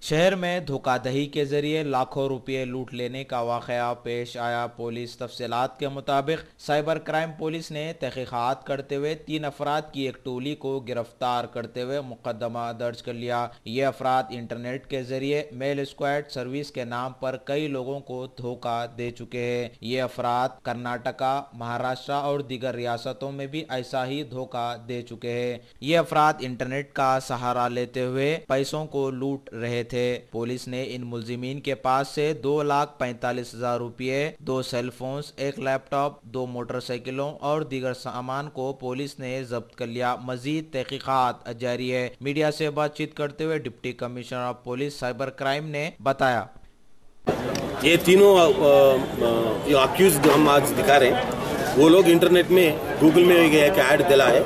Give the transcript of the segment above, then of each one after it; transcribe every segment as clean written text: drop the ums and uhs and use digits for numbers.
शहर में धोखाधड़ी के जरिए लाखों रुपए लूट लेने का वाकया पेश आया। पुलिस तफसीलात के मुताबिक साइबर क्राइम पुलिस ने तहकीकात करते हुए 3 अफराद की एक टोली को गिरफ्तार करते हुए मुकदमा दर्ज कर लिया। ये अफराद इंटरनेट के जरिए मेल स्क्वाड सर्विस के नाम पर कई लोगों को धोखा दे चुके हैं। ये अफराद कर्नाटका, महाराष्ट्र और दीगर रियासतों में भी ऐसा ही धोखा दे चुके हैं। ये अफराद इंटरनेट का सहारा लेते हुए पैसों को लूट रहे थे। पुलिस ने इन मुलजिमीन के पास से 2,45,000 रुपये, 2 सेलफोन्स, 1 लैपटॉप, 2 मोटरसाइकिलों और दीगर सामान को पुलिस ने जब्त कर लिया। मजीद तहकीकात जारी है। मीडिया से बातचीत करते हुए deputy commissioner of police cyber crime ने बताया, ये तीनों अक्यूज्ड हम आज दिखा रहे हैं। वो लोग इंटरनेट में गूगल में एक ऐड दिला है।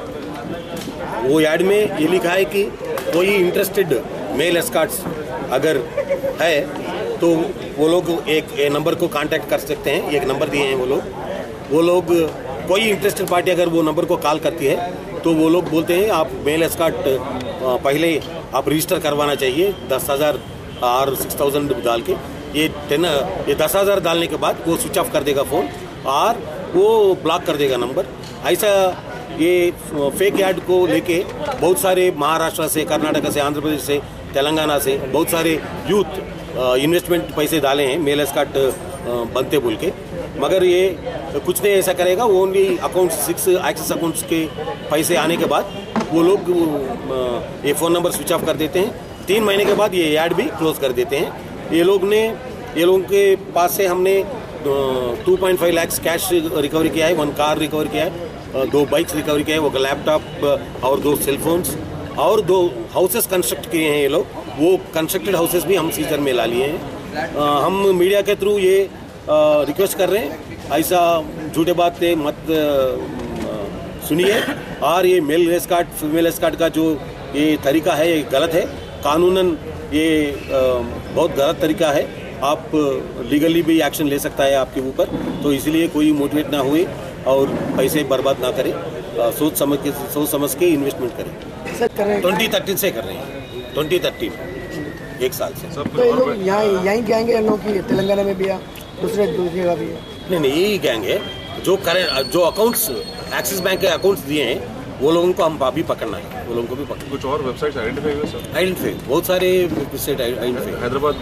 वो ऐड में ये लिखा है कि कोई इंटरेस्टेड मेल एस्कॉर्ट्स अगर है तो वो लोग एक नंबर को कांटेक्ट कर सकते हैं। एक नंबर दिए हैं वो लोग कोई इंटरेस्टेड पार्टी अगर वो नंबर को कॉल करती है तो वो लोग बोलते हैं आप मेल एस्कॉर्ट पहले आप रजिस्टर करवाना चाहिए 10,000 और 6,000 डाल के। ये 10,000 डालने के बाद वो स्विच ऑफ कर देगा फ़ोन और वो ब्लॉक कर देगा नंबर। ऐसा ये फेक ऐड को लेके बहुत सारे महाराष्ट्र से, कर्नाटक से, आंध्र प्रदेश से, तेलंगाना से बहुत सारे यूथ इन्वेस्टमेंट पैसे डाले हैं मेल एस्कॉर्ट बनते बोल के। मगर ये कुछ नहीं ऐसा करेगा। वो ओनली अकाउंट 6 एक्सेस अकाउंट्स के पैसे आने के बाद वो लोग ये फ़ोन नंबर स्विच ऑफ कर देते हैं। 3 महीने के बाद ये ऐड भी क्लोज कर देते हैं। ये लोगों के पास से हमने 2.5 लाख कैश रिकवरी किया है, 1 कार रिकवर किया है, 2 बाइक्स रिकवर किया है, 1 लैपटॉप और 2 सेलफोन्स और 2 हाउसेस कंस्ट्रक्ट किए हैं। ये लोग वो कंस्ट्रक्टेड हाउसेस भी हम सीजर में ला लिए हैं। हम मीडिया के थ्रू ये रिक्वेस्ट कर रहे हैं, ऐसा झूठे बातें मत सुनिए। और ये मेल एस्कॉर्ट, फीमेल एस्कॉर्ट का जो ये तरीका है ये गलत है। कानूनन ये बहुत गलत तरीका है। आप लीगली भी एक्शन ले सकता है आपके ऊपर। तो इसलिए कोई मोटिवेट ना हुए और पैसे बर्बाद ना करें। सोच समझ के इन्वेस्टमेंट करें। 2013 से कर रहे हैं, 2013 1 साल से। तो ये लोग यहीं गैंग है लोग की, तेलंगाना में भी है, दूसरी जगह भी है? नहीं, यही गैंग है। जो अकाउंट्स एक्सिस बैंक के अकाउंट्स दिए हैं वो लोगों को हम अभी पकड़ना है। वो लोगों को भी पकड़ना। कुछ और वेबसाइट्स आइडेंटिफाई हुए सर? आइडेंटिफाई बहुत सारे वेबसाइट आइडेंटिफाई हैदराबाद